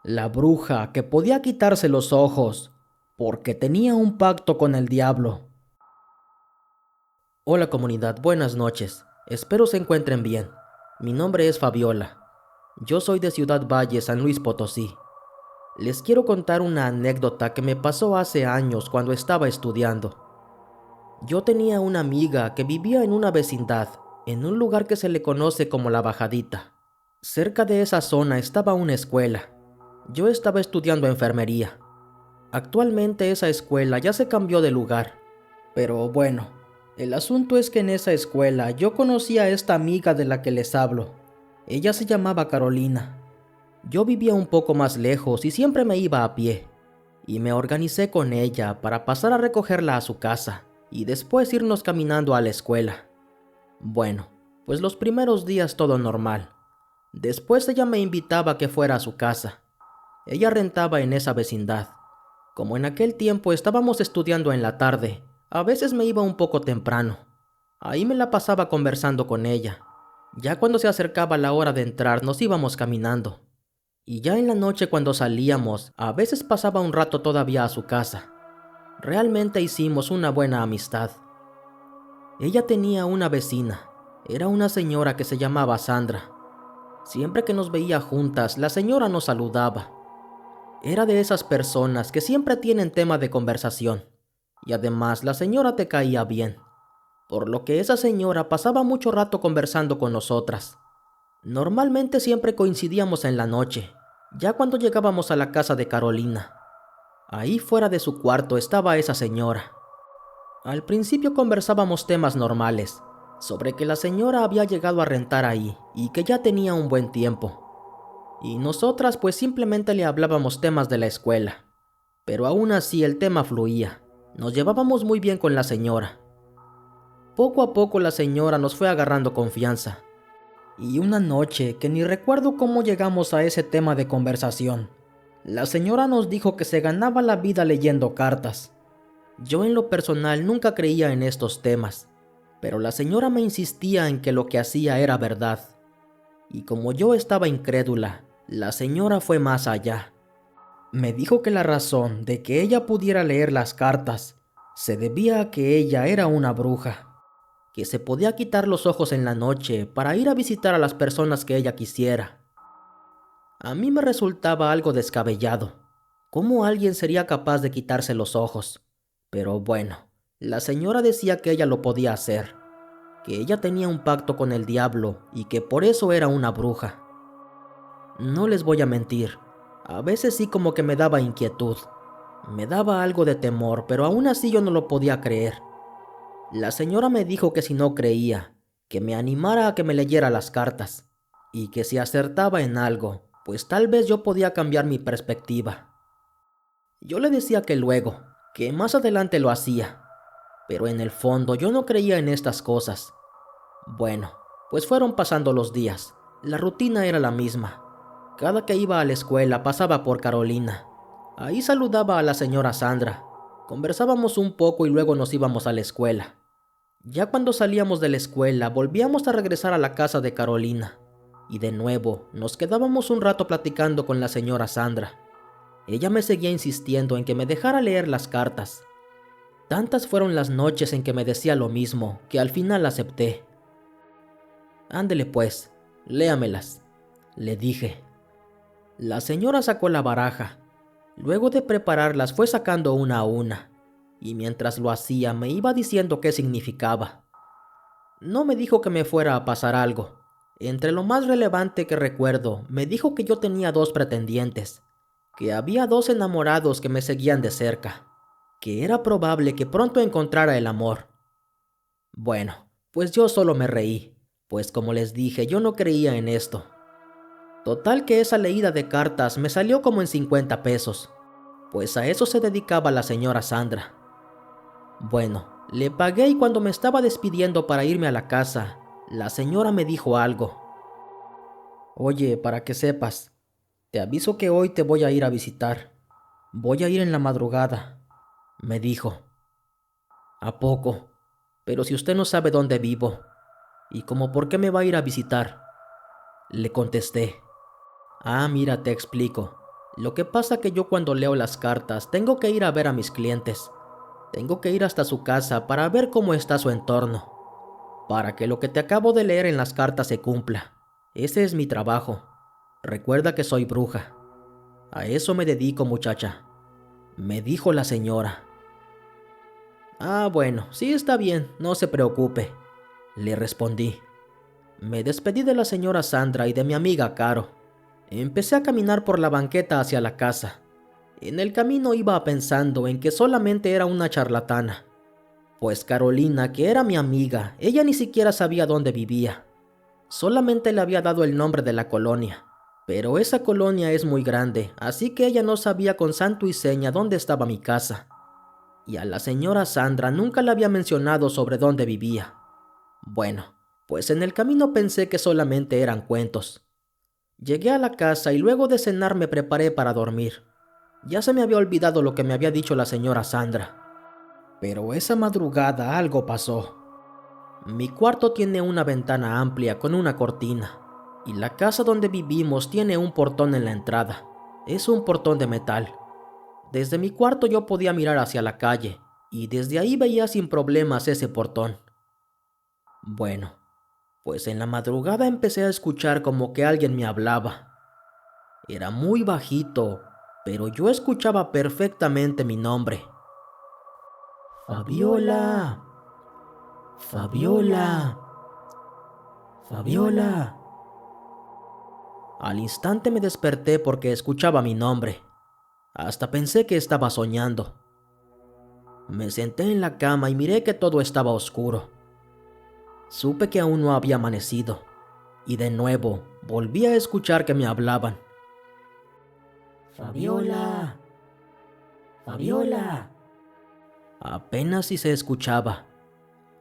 La bruja que podía quitarse los ojos porque tenía un pacto con el diablo. Hola comunidad, buenas noches. Espero se encuentren bien. Mi nombre es Fabiola. Yo soy de Ciudad Valle, San Luis Potosí. Les quiero contar una anécdota que me pasó hace años cuando estaba estudiando. Yo tenía una amiga que vivía en una vecindad, en un lugar que se le conoce como La Bajadita. Cerca de esa zona estaba una escuela. Yo estaba estudiando enfermería. Actualmente esa escuela ya se cambió de lugar. Pero bueno, el asunto es que en esa escuela yo conocí a esta amiga de la que les hablo. Ella se llamaba Carolina. Yo vivía un poco más lejos y siempre me iba a pie. Y me organicé con ella para pasar a recogerla a su casa y después irnos caminando a la escuela. Bueno, pues los primeros días todo normal. Después ella me invitaba a que fuera a su casa. Ella rentaba en esa vecindad. Como en aquel tiempo estábamos estudiando en la tarde, a veces me iba un poco temprano. Ahí me la pasaba conversando con ella. Ya cuando se acercaba la hora de entrar nos íbamos caminando. Y ya en la noche cuando salíamos, a veces pasaba un rato todavía a su casa. Realmente hicimos una buena amistad. Ella tenía una vecina. Era una señora que se llamaba Sandra. Siempre que nos veía juntas, la señora nos saludaba. Era de esas personas que siempre tienen tema de conversación. Y además la señora te caía bien. Por lo que esa señora pasaba mucho rato conversando con nosotras. Normalmente siempre coincidíamos en la noche, ya cuando llegábamos a la casa de Carolina. Ahí fuera de su cuarto estaba esa señora. Al principio conversábamos temas normales, sobre que la señora había llegado a rentar ahí y que ya tenía un buen tiempo. Y nosotras pues simplemente le hablábamos temas de la escuela. Pero aún así el tema fluía. Nos llevábamos muy bien con la señora. Poco a poco la señora nos fue agarrando confianza. Y una noche, que ni recuerdo cómo llegamos a ese tema de conversación, la señora nos dijo que se ganaba la vida leyendo cartas. Yo en lo personal nunca creía en estos temas, pero la señora me insistía en que lo que hacía era verdad. Y como yo estaba incrédula, la señora fue más allá. Me dijo que la razón de que ella pudiera leer las cartas se debía a que ella era una bruja, que se podía quitar los ojos en la noche para ir a visitar a las personas que ella quisiera. A mí me resultaba algo descabellado. ¿Cómo alguien sería capaz de quitarse los ojos? Pero bueno, la señora decía que ella lo podía hacer, que ella tenía un pacto con el diablo y que por eso era una bruja. No les voy a mentir, a veces sí como que me daba inquietud. Me daba algo de temor, pero aún así yo no lo podía creer. La señora me dijo que si no creía, que me animara a que me leyera las cartas, y que si acertaba en algo, pues tal vez yo podía cambiar mi perspectiva. Yo le decía que luego, que más adelante lo hacía, pero en el fondo yo no creía en estas cosas. Bueno, pues fueron pasando los días. La rutina era la misma. Cada que iba a la escuela pasaba por Carolina. Ahí saludaba a la señora Sandra. Conversábamos un poco y luego nos íbamos a la escuela. Ya cuando salíamos de la escuela volvíamos a regresar a la casa de Carolina. Y de nuevo nos quedábamos un rato platicando con la señora Sandra. Ella me seguía insistiendo en que me dejara leer las cartas. Tantas fueron las noches en que me decía lo mismo que al final acepté. Ándele pues, léamelas, le dije. La señora sacó la baraja. Luego de prepararlas fue sacando una a una, y mientras lo hacía me iba diciendo qué significaba. No me dijo que me fuera a pasar algo. Entre lo más relevante que recuerdo, me dijo que yo tenía dos pretendientes, que había dos enamorados que me seguían de cerca, que era probable que pronto encontrara el amor. Bueno, pues yo solo me reí, pues como les dije, yo no creía en esto. Total que esa leída de cartas me salió como en 50 pesos, pues a eso se dedicaba la señora Sandra. Bueno, le pagué y cuando me estaba despidiendo para irme a la casa, la señora me dijo algo. Oye, para que sepas, te aviso que hoy te voy a ir a visitar. Voy a ir en la madrugada, me dijo. ¿A poco? Pero si usted no sabe dónde vivo, ¿y como por qué me va a ir a visitar? Le contesté. Ah, mira, te explico. Lo que pasa que yo cuando leo las cartas tengo que ir a ver a mis clientes. Tengo que ir hasta su casa para ver cómo está su entorno, para que lo que te acabo de leer en las cartas se cumpla. Ese es mi trabajo. Recuerda que soy bruja. A eso me dedico, muchacha, me dijo la señora. Ah, bueno, sí está bien, no se preocupe, le respondí. Me despedí de la señora Sandra y de mi amiga Caro. Empecé a caminar por la banqueta hacia la casa. En el camino iba pensando en que solamente era una charlatana, pues Carolina, que era mi amiga, ella ni siquiera sabía dónde vivía. Solamente le había dado el nombre de la colonia, pero esa colonia es muy grande, así que ella no sabía con santo y seña dónde estaba mi casa. Y a la señora Sandra nunca le había mencionado sobre dónde vivía. Bueno, pues en el camino pensé que solamente eran cuentos. Llegué a la casa y luego de cenar me preparé para dormir. Ya se me había olvidado lo que me había dicho la señora Sandra. Pero esa madrugada algo pasó. Mi cuarto tiene una ventana amplia con una cortina, y la casa donde vivimos tiene un portón en la entrada. Es un portón de metal. Desde mi cuarto yo podía mirar hacia la calle, y desde ahí veía sin problemas ese portón. Bueno, pues en la madrugada empecé a escuchar como que alguien me hablaba. Era muy bajito, pero yo escuchaba perfectamente mi nombre. Fabiola, Fabiola, Fabiola. Al instante me desperté porque escuchaba mi nombre. Hasta pensé que estaba soñando. Me senté en la cama y miré que todo estaba oscuro. Supe que aún no había amanecido, y de nuevo volví a escuchar que me hablaban. Fabiola, Fabiola. Apenas si se escuchaba.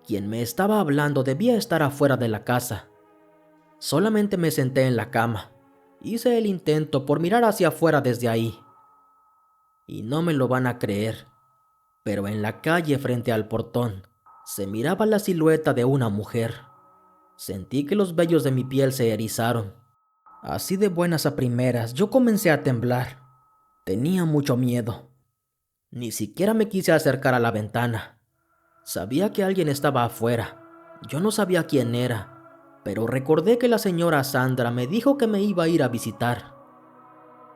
Quien me estaba hablando debía estar afuera de la casa. Solamente me senté en la cama. Hice el intento por mirar hacia afuera desde ahí. Y no me lo van a creer, pero en la calle frente al portón se miraba la silueta de una mujer. Sentí que los vellos de mi piel se erizaron. Así de buenas a primeras, yo comencé a temblar. Tenía mucho miedo. Ni siquiera me quise acercar a la ventana. Sabía que alguien estaba afuera. Yo no sabía quién era, pero recordé que la señora Sandra me dijo que me iba a ir a visitar.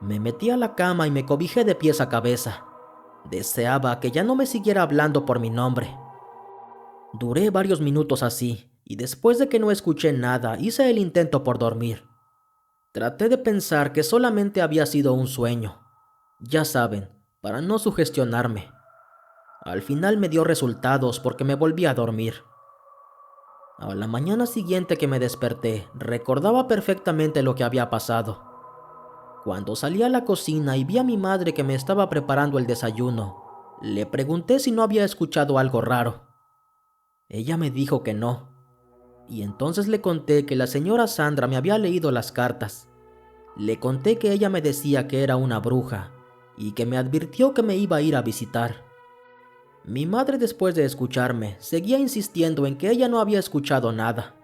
Me metí a la cama y me cobijé de pies a cabeza. Deseaba que ya no me siguiera hablando por mi nombre. Duré varios minutos así, y después de que no escuché nada, hice el intento por dormir. Traté de pensar que solamente había sido un sueño. Ya saben, para no sugestionarme. Al final me dio resultados porque me volví a dormir. A la mañana siguiente que me desperté, recordaba perfectamente lo que había pasado. Cuando salí a la cocina y vi a mi madre que me estaba preparando el desayuno, le pregunté si no había escuchado algo raro. Ella me dijo que no, y entonces le conté que la señora Sandra me había leído las cartas. Le conté que ella me decía que era una bruja y que me advirtió que me iba a ir a visitar. Mi madre, después de escucharme, seguía insistiendo en que ella no había escuchado nada.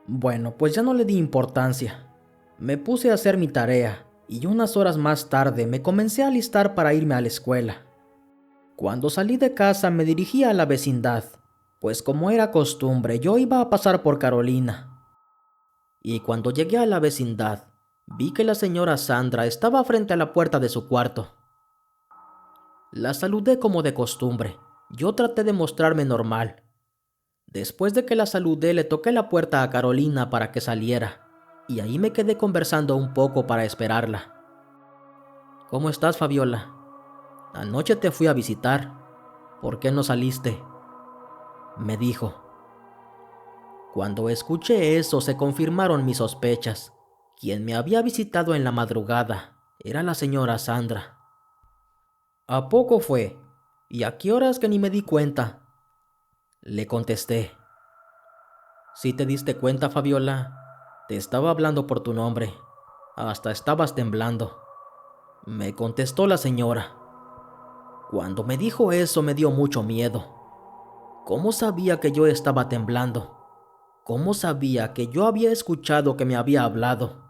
Bueno, pues ya no le di importancia. Me puse a hacer mi tarea y unas horas más tarde me comencé a alistar para irme a la escuela. Cuando salí de casa me dirigí a la vecindad, pues como era costumbre yo iba a pasar por Carolina. Y cuando llegué a la vecindad, vi que la señora Sandra estaba frente a la puerta de su cuarto. La saludé como de costumbre. Yo traté de mostrarme normal. Después de que la saludé, le toqué la puerta a Carolina para que saliera, y ahí me quedé conversando un poco para esperarla. ¿Cómo estás, Fabiola? Anoche te fui a visitar. ¿Por qué no saliste?, me dijo. Cuando escuché eso, se confirmaron mis sospechas. Quien me había visitado en la madrugada era la señora Sandra. ¿A poco fue? ¿Y a qué horas que ni me di cuenta?, le contesté. ¿Sí te diste cuenta, Fabiola? Te estaba hablando por tu nombre. Hasta estabas temblando, me contestó la señora. Cuando me dijo eso me dio mucho miedo. ¿Cómo sabía que yo estaba temblando? ¿Cómo sabía que yo había escuchado que me había hablado?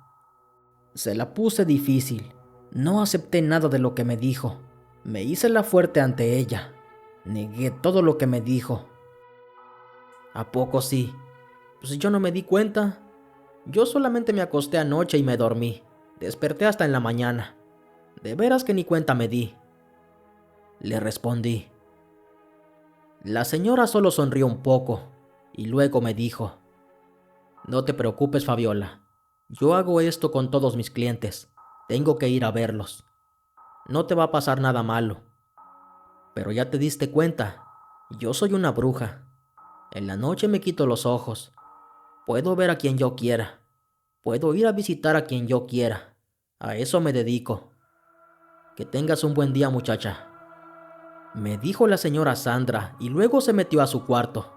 Se la puse difícil, No acepté nada de lo que me dijo. Me hice la fuerte ante ella. Negué todo lo que me dijo. ¿A poco sí? Pues yo no me di cuenta. Yo solamente me acosté anoche y me dormí. Desperté hasta en la mañana. De veras que ni cuenta me di. Le respondí. La señora solo sonrió un poco y luego me dijo: No te preocupes, Fabiola. Yo hago esto con todos mis clientes. Tengo que ir a verlos. No te va a pasar nada malo. Pero ya te diste cuenta, yo soy una bruja. En la noche me quito los ojos. Puedo ver a quien yo quiera. Puedo ir a visitar a quien yo quiera. A eso me dedico. Que tengas un buen día, muchacha, me dijo la señora Sandra y luego se metió a su cuarto.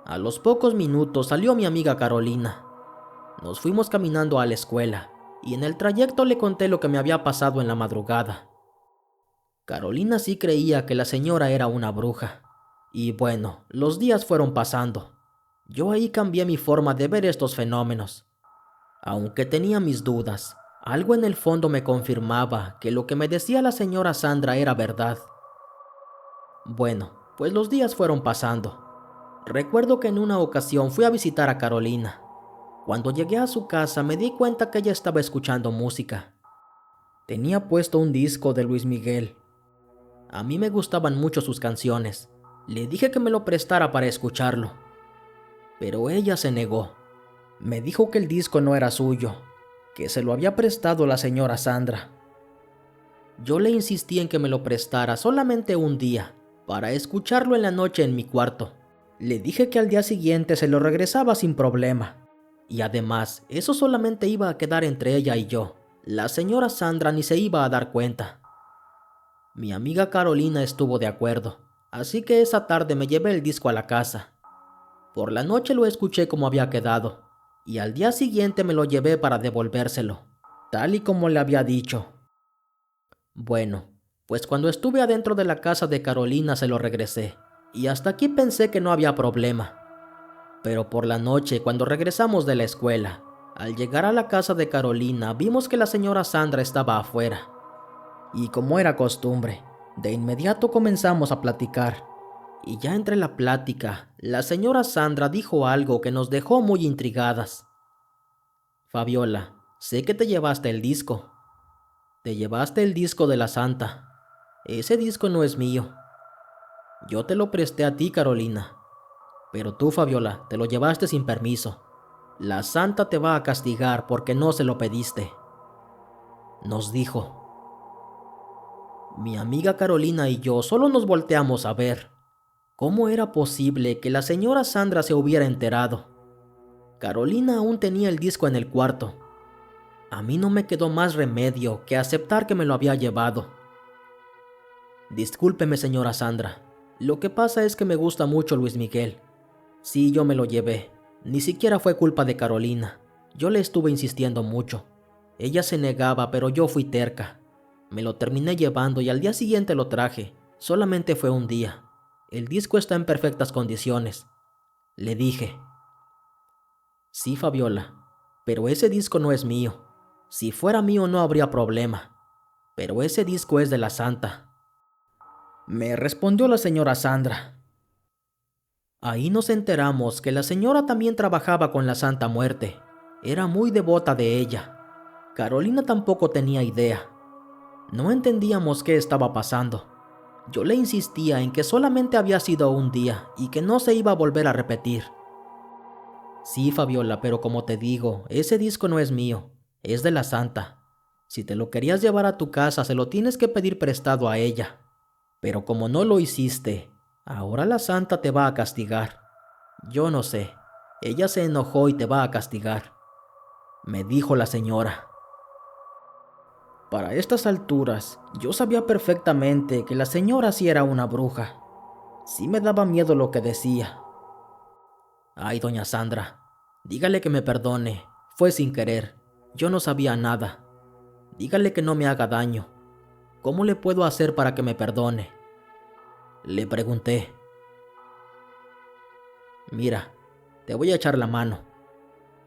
A los pocos minutos salió mi amiga Carolina. Nos fuimos caminando a la escuela y en el trayecto le conté lo que me había pasado en la madrugada. Carolina sí creía que la señora era una bruja. Y bueno, los días fueron pasando. Yo ahí cambié mi forma de ver estos fenómenos. Aunque tenía mis dudas, algo en el fondo me confirmaba que lo que me decía la señora Sandra era verdad. Bueno, pues los días fueron pasando. Recuerdo que en una ocasión fui a visitar a Carolina. Cuando llegué a su casa me di cuenta que ella estaba escuchando música. Tenía puesto un disco de Luis Miguel. A mí me gustaban mucho sus canciones. Le dije que me lo prestara para escucharlo. Pero ella se negó. Me dijo que el disco no era suyo, que se lo había prestado la señora Sandra. Yo le insistí en que me lo prestara solamente un día, para escucharlo en la noche en mi cuarto. Le dije que al día siguiente se lo regresaba sin problema. Y además, eso solamente iba a quedar entre ella y yo. La señora Sandra ni se iba a dar cuenta. Mi amiga Carolina estuvo de acuerdo, así que esa tarde me llevé el disco a la casa. Por la noche lo escuché como había quedado, y al día siguiente me lo llevé para devolvérselo, tal y como le había dicho. Bueno, pues cuando estuve adentro de la casa de Carolina se lo regresé, y hasta aquí pensé que no había problema. Pero por la noche, cuando regresamos de la escuela, al llegar a la casa de Carolina, vimos que la señora Sandra estaba afuera. Y como era costumbre, de inmediato comenzamos a platicar. Y ya entre la plática, la señora Sandra dijo algo que nos dejó muy intrigadas. Fabiola, sé que te llevaste el disco. Te llevaste el disco de la santa. Ese disco no es mío. Yo te lo presté a ti, Carolina. Pero tú, Fabiola, te lo llevaste sin permiso. La santa te va a castigar porque no se lo pediste, nos dijo. Mi amiga Carolina y yo solo nos volteamos a ver. ¿Cómo era posible que la señora Sandra se hubiera enterado? Carolina aún tenía el disco en el cuarto. A mí no me quedó más remedio que aceptar que me lo había llevado. Discúlpeme, señora Sandra. Lo que pasa es que me gusta mucho Luis Miguel. Sí, yo me lo llevé. Ni siquiera fue culpa de Carolina. Yo le estuve insistiendo mucho. Ella se negaba, pero yo fui terca. Me lo terminé llevando y al día siguiente lo traje. Solamente fue un día. El disco está en perfectas condiciones. Le dije. Sí, Fabiola, pero ese disco no es mío. Si fuera mío no habría problema. Pero ese disco es de la santa. Me respondió la señora Sandra. Ahí nos enteramos que la señora también trabajaba con la Santa Muerte. Era muy devota de ella. Carolina tampoco tenía idea. No entendíamos qué estaba pasando. Yo le insistía en que solamente había sido un día y que no se iba a volver a repetir. Sí, Fabiola, pero como te digo, ese disco no es mío, es de la santa. Si te lo querías llevar a tu casa, se lo tienes que pedir prestado a ella. Pero como no lo hiciste, ahora la santa te va a castigar. Yo no sé, ella se enojó y te va a castigar, me dijo la señora. Para estas alturas, yo sabía perfectamente que la señora sí era una bruja. Sí me daba miedo lo que decía. Ay, doña Sandra, dígale que me perdone, fue sin querer, yo no sabía nada. Dígale que no me haga daño. ¿Cómo le puedo hacer para que me perdone?, le pregunté. Mira, te voy a echar la mano,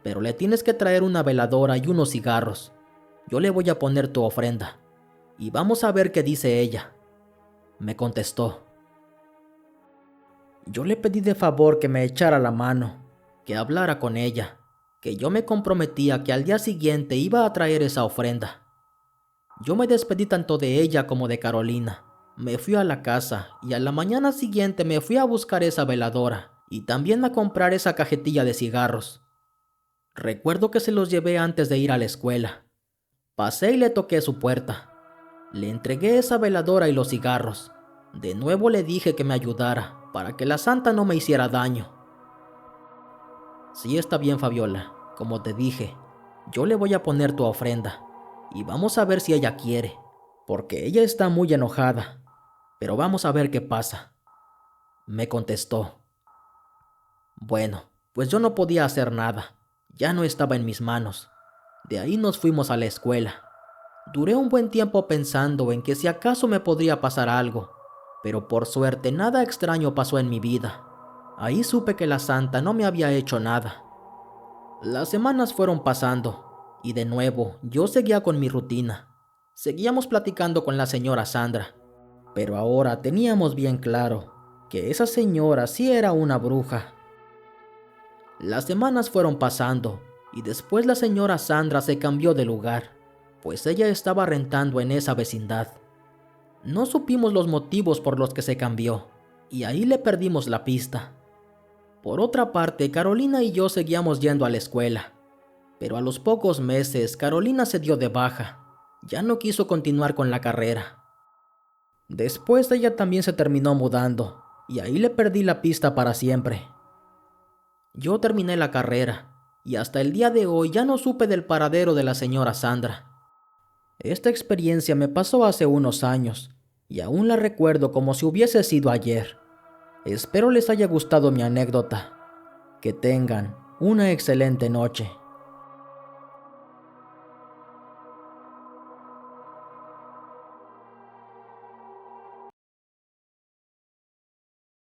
pero le tienes que traer una veladora y unos cigarros. yo le voy a poner tu ofrenda y vamos a ver qué dice ella. Me contestó. Yo le pedí de favor que me echara la mano, que hablara con ella, que yo me comprometía que al día siguiente iba a traer esa ofrenda. Yo me despedí tanto de ella como de Carolina. Me fui a la casa y a la mañana siguiente me fui a buscar esa veladora y también a comprar esa cajetilla de cigarros. Recuerdo que se los llevé antes de ir a la escuela. Pasé y le toqué su puerta. Le entregué esa veladora y los cigarros. De nuevo le dije que me ayudara para que la santa no me hiciera daño. Sí, está bien, Fabiola. Como te dije, yo le voy a poner tu ofrenda y vamos a ver si ella quiere, porque ella está muy enojada. Pero vamos a ver qué pasa. Me contestó. Bueno, pues yo no podía hacer nada. Ya no estaba en mis manos. De ahí nos fuimos a la escuela. Duré un buen tiempo pensando en que si acaso me podría pasar algo, pero por suerte nada extraño pasó en mi vida. Ahí supe que la santa no me había hecho nada. Las semanas fueron pasando y de nuevo yo seguía con mi rutina. Seguíamos platicando con la señora Sandra, pero ahora teníamos bien claro que esa señora sí era una bruja. Las semanas fueron pasando y después la señora Sandra se cambió de lugar, pues ella estaba rentando en esa vecindad. No supimos los motivos por los que se cambió y ahí le perdimos la pista. Por otra parte, Carolina y yo seguíamos yendo a la escuela, pero a los pocos meses Carolina se dio de baja. Ya no quiso continuar con la carrera. Después ella también se terminó mudando y ahí le perdí la pista para siempre. Yo terminé la carrera y hasta el día de hoy ya no supe del paradero de la señora Sandra. Esta experiencia me pasó hace unos años y aún la recuerdo como si hubiese sido ayer. Espero les haya gustado mi anécdota. Que tengan una excelente noche.